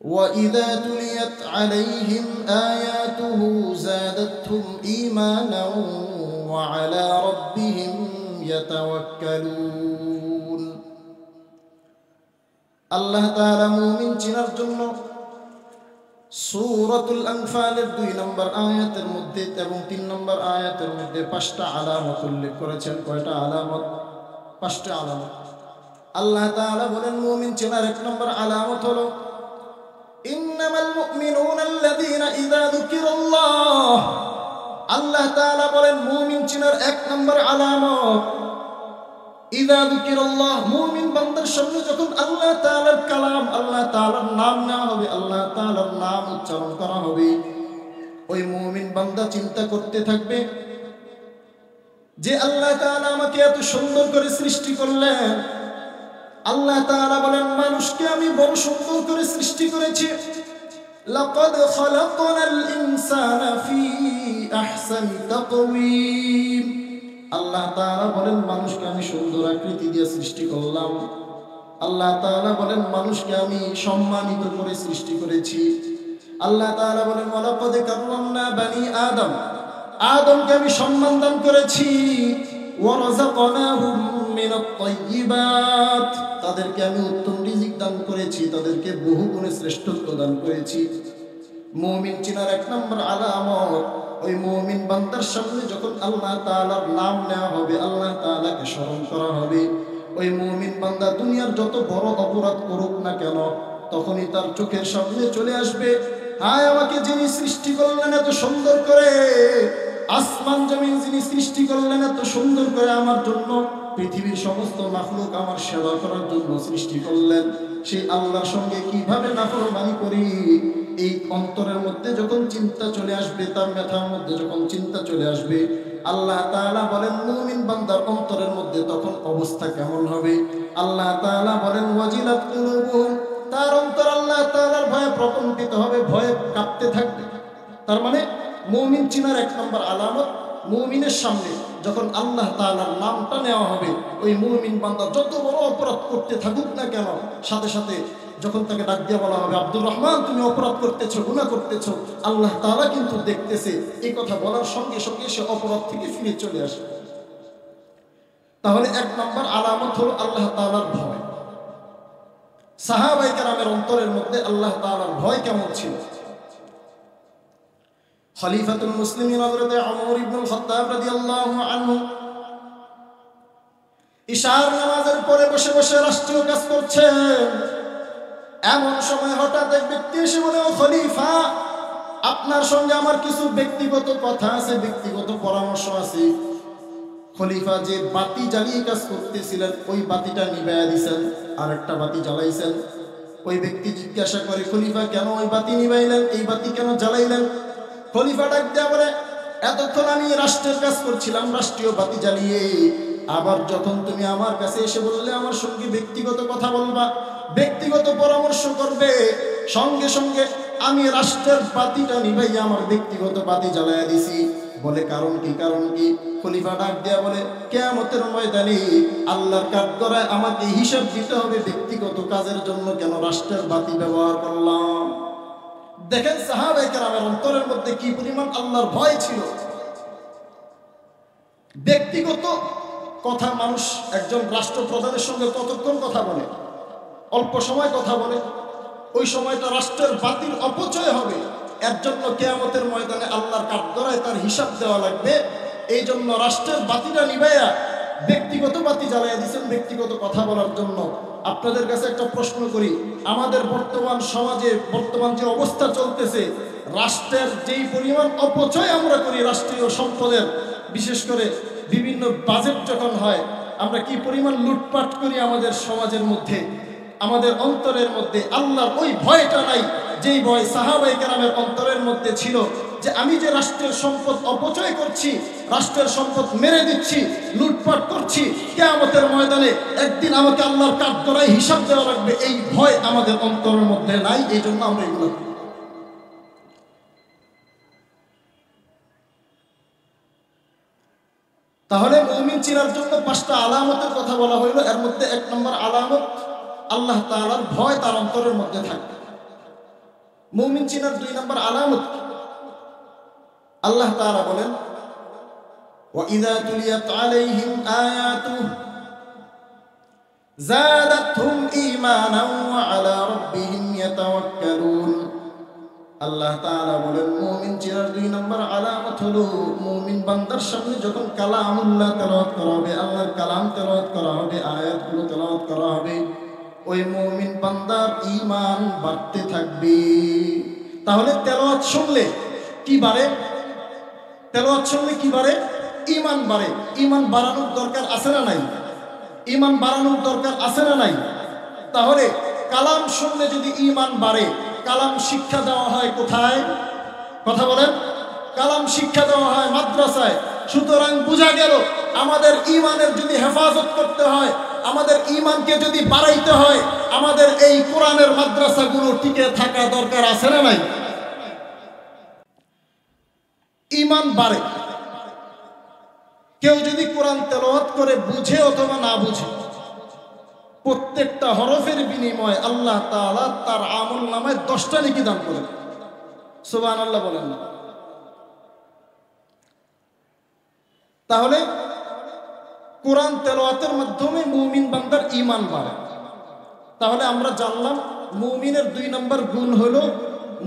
وإذا تليت عليهم آياته زادتهم إيمانا وعلى ربهم يتوكلون الله تعالى মুমিন চিনার জন্য সূরাতুল আনফালের 2 নম্বর আয়াতের মধ্যে এবং 3 নম্বর আয়াতের মধ্যে 5টা আলামত উল্লেখ করেছেন। কয়টা আলামত? 5টা আলামত। আল্লাহ তাআলা বলেন মুমিন চেনার 1 নম্বর আলামত হলো ইন্নামাল মুমিনুনা আল্লাযীনা ইযা যুকিরাল্লাহ। আল্লাহ তাআলা বলেন মুমিন চেনার 1 নম্বর আলামত ইযা যুকিরাল্লাহ, মুমিন বান্দার সামনে যখন আল্লাহ তাআলার কালাম, আল্লাহ তাআলার নাম নেওয়া হবে, আল্লাহ তাআলার নাম উচ্চারণ করা হবে, ওই মুমিন বান্দা চিন্তা করতে থাকবে যে আল্লাহ তাআলা আমাকে এত সুন্দর করে সৃষ্টি করলেন। আল্লাহ তাআলা বলেন মানুষকে আমি বড় সুন্দর করে সৃষ্টি করেছি। লাকাদ খালাকনাল ইনসানা ফি আহসানি তাকওয়িম। আল্লাহ তাআলা বলেন মানুষকে আমি সুন্দর আকৃতি দিয়ে সৃষ্টি করলাম। আল্লাহ তাআলা বলেন মানুষকে আমি সম্মানিত করে সৃষ্টি করেছি। আল্লাহ তাআলা বলেন ওয়ালাকাদ কাররামনা বানি আদম, আদমকে আমি সম্মান দান করেছি। ওয়া রাযাকনাহুম মিনাত তাইয়্যিবাত, তাদেরকে আমি উত্তম রিজিক দান করেছি, তাদেরকে বহু গুণে শ্রেষ্ঠত্ব দান করেছি। মুমিন চিনার 1 নম্বর আলামত, ওই মুমিন বান্দার সামনে যখন আল্লাহ তাআলার নাম নেওয়া হবে, আল্লাহ তাআলাকে স্মরণ করা হবে, ওই মুমিন বান্দা দুনিয়ার যত বড় অপরাধ করুক না কেন তখনই তার চোখের সামনে চলে আসবে, হায় আমাকে যিনি সৃষ্টি করলেন এত সুন্দর করে, আসমান জমিন যিনি সৃষ্টি করলেন এত সুন্দর করে আমার জন্য, পৃথিবীর সমস্ত মাখলুক আমার সেবা করার জন্য সৃষ্টি করলেন, সেই আল্লাহর সঙ্গে কিভাবে নাফরমানি করি। এই অন্তরের মধ্যে যখন চিন্তা চলে আসবে, তার মাথার মধ্যে যখন চিন্তা চলে আসবে, আল্লাহ তাআলা বলেন মুমিন বান্দার অন্তরের মধ্যে তখন অবস্থা কেমন হবে। আল্লাহ তাআলা বলেন ওয়াজিলাত কুলুবুহুম, তার অন্তর আল্লাহ তাআলার ভয়ে প্রকম্পিত হবে, ভয়ে কাঁপতে থাকবে। তার মানে মুমিন চিনার 1 নম্বর আলামত, মুমিনের সামনে যখন আল্লাহ তাআলার নামটা নেওয়া হবে, ওই মুমিন বান্দা যত বড় অপরাধ করতে থাকুক না কেন, সাথে সাথে যখন তাকে ডাক দিয়ে বলা হবে আব্দুর রহমান তুমি অপরাধ করতেছো, গুনাহ করতেছো, আল্লাহ তাআলা কিন্তু দেখতেছে, এই কথা বলার সঙ্গে সঙ্গে সে অপরাধ থেকে ফিরে চলে আসে। তাহলে 1 নম্বর আলামত হলো আল্লাহ তাআলার ভয়। সাহাবায়ে কেরামের অন্তরের মধ্যে আল্লাহ তাআলার ভয় কেমন ছিল? খলিফাতুল মুসলিমিন হযরত ওমর ইবনুল খাত্তাব রাদিয়াল্লাহু আনহু ইশার নামাজের পরে বসে বসে রাষ্ট্রীয় কাজ করছেন। এমন সময় হঠাৎ এক ব্যক্তি এসে বলে, ও খলিফা, আপনার সঙ্গে আমার কিছু ব্যক্তিগত কথা আছে, ব্যক্তিগত পরামর্শ আছে। খলিফা যে বাতি জ্বালিয়ে কাজ করতেছিলেন ওই বাতিটা নিভাইয়া দিয়েছেন, আর একটা বাতি জ্বালাইছেন। ওই ব্যক্তি জিজ্ঞাসা করে, খলিফা কেন ওই বাতি নিভাইলেন, এই বাতি কেন জ্বালাইলেন? খলিফা ডাক দেয়া বলে, এতক্ষণ আমি রাষ্ট্রের কাজ করছিলাম রাষ্ট্রীয় বাতি জ্বালিয়ে, আবার যখন তুমি আমার কাছে এসে বললে আমার সঙ্গে ব্যক্তিগত কথা বলবা, ব্যক্তিগত পরামর্শ করবে, সঙ্গে সঙ্গে আমি রাষ্ট্রের বাতিটা নিভাইয়া আমার ব্যক্তিগত বাতি জ্বালাইয়া দিছি। বলে কারণ কি? কারণ কি? খলিফা ডাক দেয়া বলে, কিয়ামতের ময়দানে আল্লাহর কাঠগড়ায় আমাকে হিসাব দিতে হবে ব্যক্তিগত কাজের জন্য কেন রাষ্ট্রের বাতি ব্যবহার করলাম। দেখেন সাহাবায়ে কেরামের অন্তরের মধ্যে কি পরিমাণ আল্লাহর ভয় ছিল। ব্যক্তিগত কথা, মানুষ একজন রাষ্ট্রপ্রধানের সঙ্গে কতক্ষণ কথা বলে? অল্প সময় কথা বলে। ওই সময়টা রাষ্ট্রের বাতির অপচয় হবে, এর জন্য কিয়ামতের ময়দানে আল্লাহর কাঠগড়ায় তার হিসাব দেওয়া লাগবে। এই জন্য রাষ্ট্রের বাতিটা নিভাইয়া ব্যক্তিগত বাতি জ্বালাইয়া দিয়েছেন ব্যক্তিগত কথা বলার জন্য। আপনাদের কাছে একটা প্রশ্ন করি, আমাদের বর্তমান সমাজে বর্তমান যে অবস্থা চলতেছে, রাষ্ট্রের যেই পরিমাণ অপচয় আমরা করি রাষ্ট্রীয় সম্পদের, বিশেষ করে বিভিন্ন বাজেট যখন হয়, আমরা কি পরিমাণ লুটপাট করি আমাদের সমাজের মধ্যে। আমাদের অন্তরের মধ্যে আল্লাহর ওই ভয়টা নাই, যেই ভয় সাহাবায়ে কেরামের অন্তরের মধ্যে ছিল, যে আমি যে রাষ্ট্রের সম্পদ অপচয় করছি, রাষ্ট্রের সম্পদ মেরে দিচ্ছি, লুটপাট করছি, কিয়ামতের ময়দানে একদিন আমাকে আল্লাহর কাঠগড়ায় হিসাব দেওয়া লাগবে, এই ভয় আমাদের অন্তরের মধ্যে নাই। এই জন্য আমরা এগুলো করি। তাহলে মুমিন চিনার জন্য 5টা আলামতের কথা বলা হইল। এর মধ্যে 1 নম্বর আলামত আল্লাহ তাআলার ভয় তার অন্তরের মধ্যে থাকবে। মুমিন চিনার 2 নম্বর আলামত আল্লাহ তাআলা বলেন ওয়া ইযা তুলিয়াত আলাইহিম আয়াতুহু যাদাতহুম ঈমানান ওয়া আলা রাব্বিহিম ইয়াতাওয়াক্কালুন। আল্লাহ তাআলা বলেন মুমিন চিনার 2 নম্বর আলামত হলো মুমিন বান্দার সামনে যখন কালামুল্লাহ তেলাওয়াত করা হবে, আল্লাহর কালাম তেলাওয়াত করা হবে, আয়াতগুলো তেলাওয়াত করা হবে, ওই মুমিন বান্দার ঈমান বাড়তে থাকবে। তাহলে তেলাওয়াত শুনলে কি বাড়ে? তেলাওয়াত শুনলে কি বাড়ে? ঈমান বাড়ে। ঈমান বাড়ানোর দরকার আছে না নাই? ঈমান বাড়ানোর দরকার আছে না নাই? তাহলে কালাম শুনলে যদি ঈমান বাড়ে, কালাম শিক্ষা দেওয়া হয় কোথায়? কথা বলেন। কালাম শিক্ষা দেওয়া হয় মাদ্রাসায়। সুতরাং বোঝা গেল আমাদের ঈমানের যদি হেফাজত করতে হয়, আমাদের ঈমানকে যদি বাড়াইতে হয়, আমাদের এই কোরআনের মাদ্রাসাগুলো টিকে থাকা দরকার আছে না নাই? ঈমান বাড়ে। কেউ যদি কোরআন তেলাওয়াত করে বুঝে অথবা না বুঝে, প্রত্যেকটা হরফের বিনিময়ে আল্লাহ তাআলা তার আমলনামায় 10টা নেকি দান করেন। সুবহানাল্লাহ বলেন না? তাহলে কোরআন তেলাওয়াতের মাধ্যমে মুমিন বান্দার ঈমান বাড়ে। তাহলে আমরা জানলাম মুমিনের 2 নম্বর গুণ হলো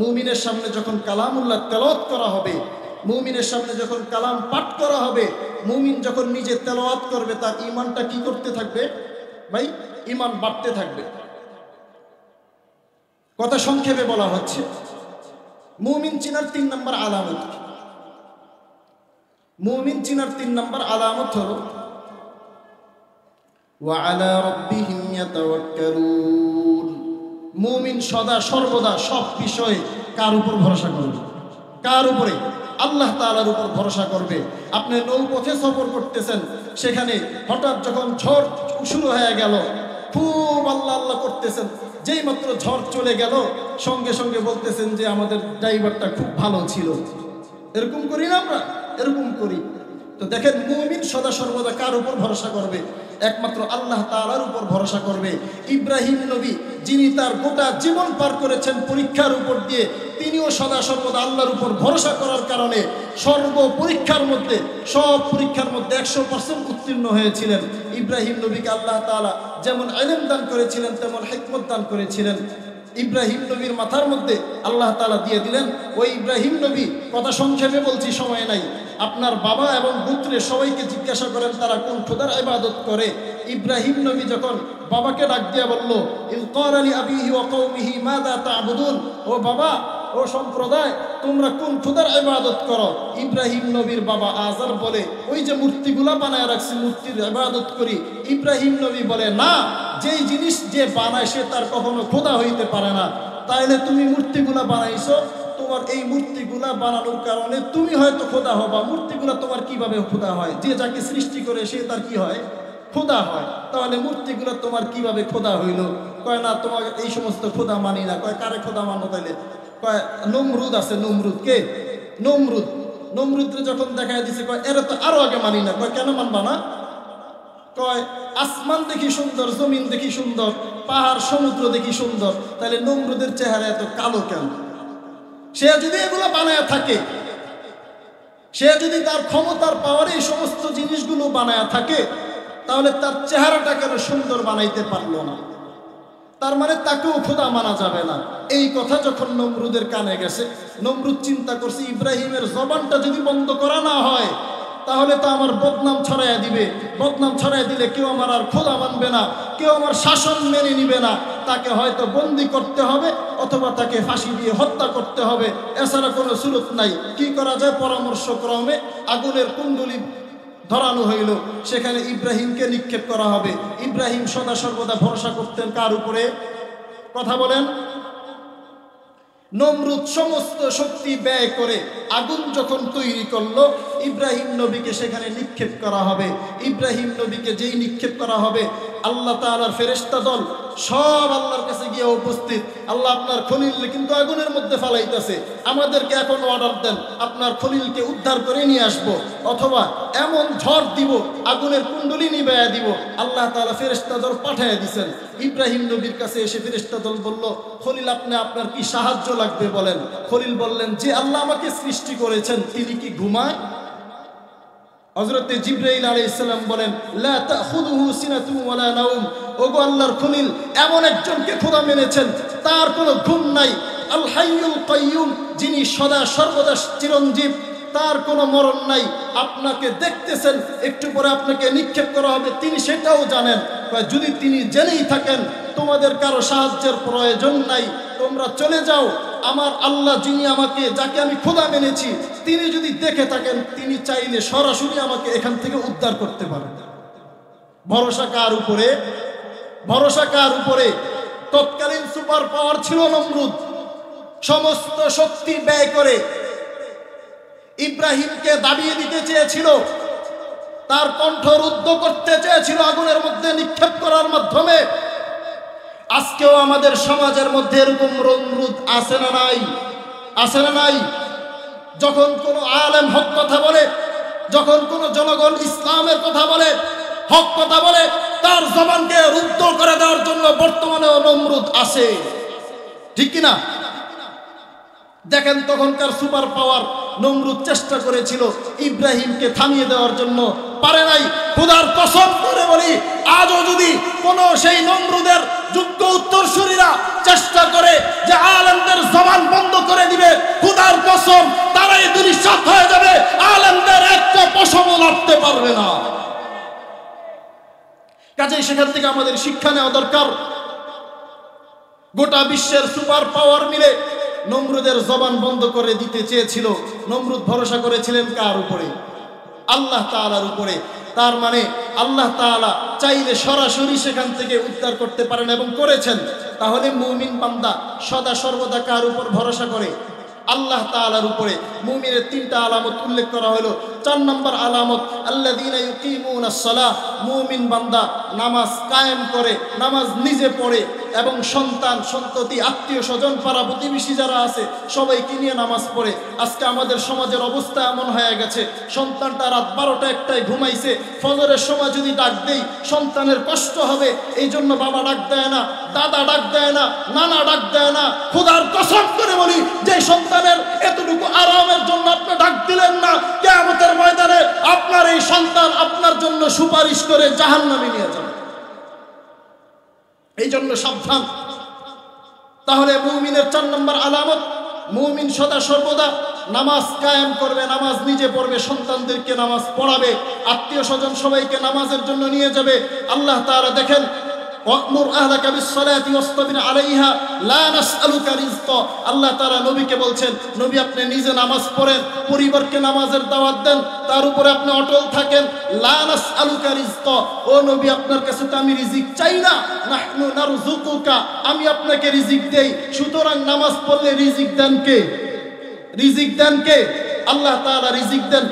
মুমিনের সামনে যখন কালামুল্লাহ তেলাওয়াত করা হবে, মুমিনের সামনে যখন কালাম পাঠ করা হবে, মুমিন যখন নিজে তেলাওয়াত করবে তার ঈমানটা কি করতে থাকবে ভাই? ঈমান বাড়তে থাকবে। কথা সংক্ষেপে বলা হচ্ছে মুমিন চিনার 3 নম্বর আলামত। মুমিন চিনার 3 নম্বর আলামত হলো ওয়া আলা রাব্বিহিম ইয়াতাওয়াক্কালুন। মুমিন সদা সর্বদা সব বিষয়ে কার উপর ভরসা করবে? কার উপরে? আল্লাহ তাআলার উপর ভরসা করবে। আপনি নৌপথে সফর করতেছেন, সেখানে হঠাৎ যখন ঝড় শুরু হয়ে গেল, খুব আল্লাহ আল্লাহ করতেছেন, যেই মাত্র ঝড় চলে গেল সঙ্গে সঙ্গে বলতেছেন যে আমাদের ড্রাইভারটা খুব ভালো ছিল। এরকম করি না আমরা? এরকম করি। তো দেখেন মুমিন সদা সর্বদা কার উপর ভরসা করবে? একমাত্র আল্লাহ তাআলার উপর ভরসা করবে। ইব্রাহিম নবী, যিনি তার গোটা জীবন পার করেছেন পরীক্ষার উপর দিয়ে, তিনিও সদা সর্বদা আল্লাহর উপর ভরসা করার কারণে সর্ব পরীক্ষার মধ্যে, সব পরীক্ষার মধ্যে 100% উত্তীর্ণ হয়েছিলেন। ইব্রাহিম নবীকে আল্লাহ তাআলা যেমন ইলম দান করেছিলেন তেমন হিকমত দান করেছিলেন। ইব্রাহিম নবীর মাথার মধ্যে আল্লাহ তাআলা দিয়ে দিলেন। ওই ইব্রাহিম নবী, কথা সংক্ষেপে বলছি, সময় নাই, আপনার বাবা এবং গোত্রের সবাইকে জিজ্ঞাসা করেন তারা কোন খোদার ইবাদত করে। ইব্রাহিম নবী যখন বাবাকে ডাক দিয়ে বলল ইয ক্বালা লি আবিহি ওয়া কওমিহি মাযা তা'বুদুন, ও বাবা, ও সম্প্রদায়, তোমরা কোন খোদার ইবাদত করো? ইব্রাহিম নবীর বাবা আযার বলে ওই যে মূর্তিগুলা বানায় রাখছি, মূর্তির ইবাদত করি। ইব্রাহিম নবী বলে না, যেই জিনিস যে বানায় সে তার কখনো খোদা হইতে পারে না। তাইলে তুমি মূর্তিগুলা বানাইছো, তোমার এই মূর্তিগুলা বানানোর কারণে তুমি হয়তো খোদা হবা। মূর্তিগুলা তোমার কিভাবে খোদা হয়? যে যাকে সৃষ্টি করে সে তার কি হয়? খোদা হয়। তাহলে মূর্তিগুলা তোমার কিভাবে খোদা হইল? কয় না, তোমার এই সমস্ত খোদা মানি না। কয় কারে খোদা মানো তাইলে? কয় নমরুদ আছে। নমরুদ কে? নমরুদ। নমরুদরে যখন দেখায় দিছে, কয় এরা তো আরো আগে মানি না। কয় কেন মানবা না? কয় আসমান দেখি সুন্দর, জমিন দেখি সুন্দর, পাহাড় সমুদ্র দেখি সুন্দর, তাহলে নমরুদের চেহারা এত কালো কেন? সে যদি এগুলো বানায় থাকে, সে যদি তার ক্ষমতার পাওয়ারে এই সমস্ত জিনিসগুলো বানায় থাকে, তাহলে তার চেহারাটা কেন সুন্দর বানাইতে পারলো না? তার মানে তাকেও খোদা মানা যাবে না। এই কথা যখন নমরুদের কানে গেছে, নমরুদ চিন্তা করছে ইব্রাহিমের জবানটা যদি বন্ধ করা না হয় তাহলে তো আমার বদনাম ছড়াইয়া দিবে। বদনাম ছড়াইয়া দিলে কেউ আমার আর খোদা মানবে না, কেউ আমার শাসন মেনে নিবে না। তাকে হয়তো বন্দি করতে হবে অথবা তাকে ফাঁসি দিয়ে হত্যা করতে হবে, এছাড়া কোনো সুরত নাই। কি করা যায়? পরামর্শক্রমে আগুনের কুণ্ডলী ধরানো হইল, সেখানে ইব্রাহিমকে নিক্ষেপ করা হবে। ইব্রাহিম সদা সর্বদা ভরসা করতেন কার উপরে? কথা বলেন। নমরুদ সমস্ত শক্তি ব্যয় করে আগুন যখন তৈরি করলো, ইব্রাহিম নবীকে সেখানে নিক্ষেপ করা হবে। ইব্রাহিম নবীকে যেই নিক্ষেপ করা হবে, আল্লাহ তাআলার ফেরেশতা দল সব আল্লাহর কাছে গিয়ে উপস্থিত। আল্লাহ আপনার খলিল কিন্তু আগুনের মধ্যে ফালাইতেছে, আমাদেরকে এখন অর্ডার দেন আপনার খলিলকে উদ্ধার করে নিয়ে আসবো, অথবা এমন ঝড় দিব আগুনের কুণ্ডলি নিবাইয়া দিব। আল্লাহ তাআলা ফেরেশতা দল পাঠাইয়া দিয়েছেন। ইব্রাহিম নবীর কাছে এসে ফেরেশতা দল বলল, খলিল আপনি আপনার কি সাহায্য লাগবে বলেন। খলিল বললেন, যে আল্লাহ আমাকে সৃষ্টি করেছেন তিনি কি ঘুমায়? হযরতে জিবরাইল আলাইহিস সালাম বলেন, লা তাখুযুহু সিনাতুন ওয়ালা নাওম। ওগো আল্লাহর খলিল, এমন একজনকে খোদা মেনেছেন তার কোনো ঘুম নাই। আল হাইয়ুল কাইয়ুম, যিনি সদা সর্বদা চিরঞ্জীব, তার কোনো মরণ নাই। আপনাকে দেখতেছেন, একটু পরে আপনাকে নিক্ষেপ করা হবে, তিনি সেটাও জানেন। যদি তিনি জেনেই থাকেন তোমাদের কারো সাহায্যের প্রয়োজন নাই, তোমরা চলে যাও। আমার আল্লাহ যিনি আমাকে, যাকে আমি খোদা মেনেছি, তিনি যদি দেখে থাকেন তিনি চাইলে সরাসরি আমাকে এখান থেকে উদ্ধার করতে পারেন। ভরসা কার উপরে? ভরসা কার উপরে? তৎকালীন সুপার পাওয়ার ছিল নমরুদ। সমস্ত শক্তি ব্যয় করে ইব্রাহিমকে দাবিয়ে দিতে চেয়েছিল, তার কণ্ঠ রুদ্ধ করতে চেয়েছিল আগুনের মধ্যে নিক্ষেপ করার মাধ্যমে। আজকেও আমাদের সমাজের মধ্যে এরকম নমরুদ আছে না নাই? আছে না নাই? যখন কোনো আলেম হক কথা বলে, যখন কোনো জনগণ ইসলামের কথা বলে, হক কথা বলে, তার জবানকে রুদ্ধ করে দেওয়ার জন্য বর্তমানেও নমরুদ আছে, ঠিক কিনা? দেখেন তখনকার সুপার পাওয়ার নমরুদ চেষ্টা করেছিল ইব্রাহিমকে থামিয়ে দেওয়ার জন্য, পারে নাই। খোদার কসম করে বলি, আজও যদি কোন সেই নমরুদের যোগ্য উত্তরসূরিরা চেষ্টা করে যে আলেমদের জবান বন্ধ করে দিবে, খোদার কসম তারাই দুনিশ্চিত হয়ে যাবে, আলেমদের একটা পশমও লড়তে পারবে না। কাজেই সেখান থেকে আমাদের শিক্ষা নেওয়া দরকার। গোটা বিশ্বের সুপার পাওয়ার মিলে নমরুদের জবান বন্ধ করে দিতে চেয়েছিল। নমরুদ ভরসা করেছিলেন কার উপরে? আল্লাহ তাআলার উপরে। তার মানে আল্লাহ তাআলা চাইলে সরাসরি সেখান থেকে উদ্ধার করতে পারেন এবং করেছেন। তাহলে মুমিন বান্দা সদা সর্বদা কার উপর ভরসা করে? আল্লাহ তাআলার উপরে। মুমিনের তিনটা আলামত উল্লেখ করা হলো। 4 নম্বর আলামত, আল্লাযীনা ইউকিমুনাস সালাহ, মুমিন বান্দা নামাজ কায়েম করে, নামাজ নিজে পড়ে এবং সন্তান সন্ততি আত্মীয় স্বজন পাড়া প্রতিবেশী যারা আছে সবাইকে নিয়ে নামাজ পড়ে। আজকে আমাদের সমাজের অবস্থা এমন হয়ে গেছে, সন্তানটা রাত 12টা 1টায় ঘুমাইছে, ফজরের সময় যদি ডাক দেই সন্তানের কষ্ট হবে, এই জন্য বাবা ডাক দেয় না, দাদা ডাক দেয় না, নানা ডাক দেয় না। খোদার কসম করে বলি, যে সন্তানের এতটুকু আরামের জন্য আপনি ডাক দিলেন না, কিয়ামতের ময়দানে আপনার এই সন্তান আপনার জন্য সুপারিশ করে জাহান্নামে নিয়ে যাবে। এই জন্য সাবধান। তাহলে মুমিনের 4 নম্বর আলামত, মুমিন সদা সর্বদা নামাজ কায়েম করবে, নামাজ নিজে পড়বে, সন্তানদেরকে নামাজ পড়াবে, আত্মীয় স্বজন সবাইকে নামাজের জন্য নিয়ে যাবে। আল্লাহ তাআলা দেখেন, ওয়া'মুর আহলাকা বিস-সালাতি ওয়াসতাবির আলাইহা লা নাসআলুকা রিজকা। আল্লাহ তাআলা নবীকে বলছেন, নবী আপনি নিজে নামাজ পড়েন, পরিবারকে নামাজের দাওয়াত দেন, তার উপরে আপনি অটল থাকেন। লা নাসআলুকা রিজকা, ও নবী আপনার কাছে তো আমি রিজিক চাই না, নাহনু নারযুকুকা, আমি আপনাকে রিজিক দেই। সুতরাং নামাজ পড়লে রিজিক দেন কে? রিজিক দেন কে? আল্লাহ তাআলা রিজিক দেন।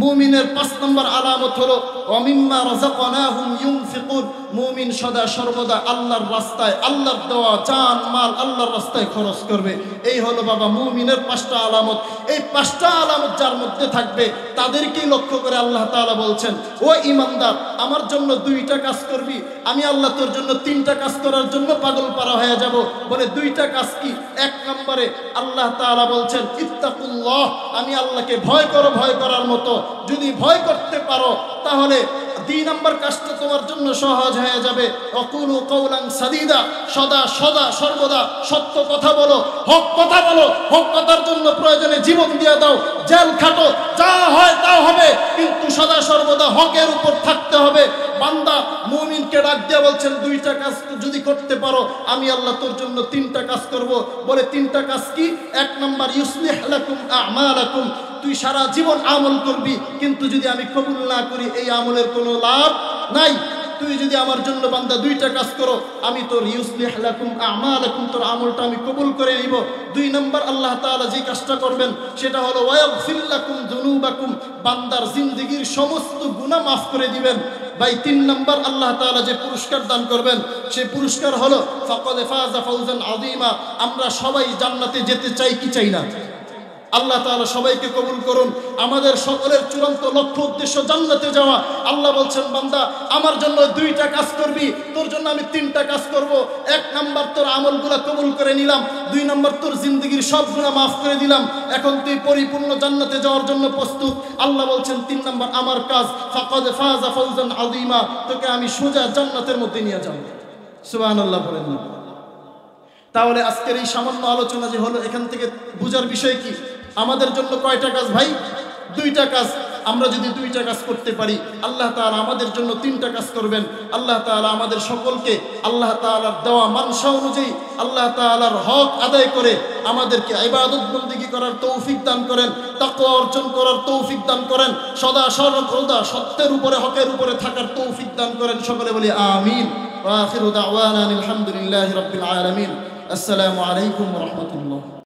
মুমিনের 5 নম্বর আলামত হলো ওয়ামিম্মা রাযাকনাহুম ইউনফিকুন, মুমিন সদা সর্বদা আল্লাহর রাস্তায়, আল্লাহর দেওয়া জান মাল আল্লাহর রাস্তায় খরচ করবে। এই হলো বাবা মুমিনের 5টা আলামত। এই 5টা আলামত যার মধ্যে থাকবে তাদেরকেই লক্ষ্য করে আল্লাহ তাআলা বলছেন, ও ঈমানদার আমার জন্য 2টা কাজ করবি, আমি আল্লাহ তোর জন্য 3টা কাজ করার জন্য পাগল পারা হয়ে যাব। বলে 2টা কাজ কি? 1 নম্বরে আল্লাহ তাআলা বলছেন ইত্তাকুল্লাহ, আমি আল্লাহকে ভয় করো, ভয় করার মতো। যদি ভয় করতে পারো তাহলে 2 নম্বর কাজটা তোমার জন্য সহজ হয়ে যাবে। ওয়াকুলু কাওলান সাদীদা, সদা সদা সর্বদা সত্য কথা বলো, হক কথা বলো, হক কথার জন্য প্রয়োজনে জীবন দিয়ে দাও, জেল খাটো, যা হয় তা হবে, কিন্তু সদা সর্বদা হকের উপর থাকতে হবে। বান্দা মুমিনকে ডাক দিয়ে বলছেন 2টা কাজ যদি করতে পারো আমি আল্লাহ তোর জন্য 3টা কাজ করব। বলে 3টা কাজ কি? 1 নম্বর ইউসলিহ লাকুম আ'মালাকুম, তুই সারা জীবন আমল করবি, কিন্তু যদি আমি কবুল না করি এই আমলের কোনো লাভ নাই। তুই যদি আমার জন্য বান্দা দুইটা কাজ করো, আমি তোর ইউসলিহ লাকুম আমালাকুম, তোর আমলটা আমি কবুল করে নিব। 2 নম্বর আল্লাহ তাআলা যে কাজটা করবেন সেটা হলো ওয়াগফির লাকুম যুনুবাকুম, বান্দার জিন্দেগীর সমস্ত গুনাহ মাফ করে দিবেন। ভাই 3 নম্বর আল্লাহ তাআলা যে পুরস্কার দান করবেন সেই পুরস্কার হলো ফাকাদ ফাযা ফাওজান আযীমা। আমরা সবাই জান্নাতে যেতে চাই কি চাই না? আল্লাহ তাআলা সবাইকে কবুল করুন। আমাদের সকলের চূড়ান্ত লক্ষ্য উদ্দেশ্য জান্নাতে যাওয়া। আল্লাহ বলছেন বান্দা আমার জন্য 2টা কাজ করবি, তোর জন্য আমি 3টা কাজ করব। 1 নাম্বার তোর আমলগুলো কবুল করে নিলাম, 2 নাম্বার তোর জিন্দেগীর সব গুনাহ মাফ করে দিলাম, এখন তুই পরিপূর্ণ জান্নাতে যাওয়ার জন্য প্রস্তুত। আল্লাহ বলছেন 3 নাম্বার আমার কাজ ফাকাদ ফাযা ফাওজান আযীমা, তোকে আমি সোজা জান্নাতের মধ্যে নিয়ে যাব। সুবহানাল্লাহ বলেন না? তাহলে আজকের এই সামান্য আলোচনা যে হলো, এখান থেকে বুঝার বিষয় কি? আমাদের জন্য কয়টা কাজ ভাই? 2টা কাজ। আমরা যদি 2টা কাজ করতে পারি, আল্লাহ তাআলা আমাদের জন্য 3টা কাজ করবেন। আল্লাহ তাআলা আমাদের সকলকে আল্লাহ তাআলার দেওয়া মানসা অনুযায়ী আল্লাহ তাআলার হক আদায় করে আমাদেরকে ইবাদত বন্দেগী করার তৌফিক দান করেন, তাকওয়া অর্জন করার তৌফিক দান করেন, সদা সর্বদা সত্যের উপরে হকের উপরে থাকার তৌফিক দান করেন। সকলে বলি আমিন। ওয়া আখিরু দাওয়ানা আলহামদুলিল্লাহি রাব্বিল আলামিন। আসসালামু আলাইকুম ওয়া রাহমাতুল্লাহ।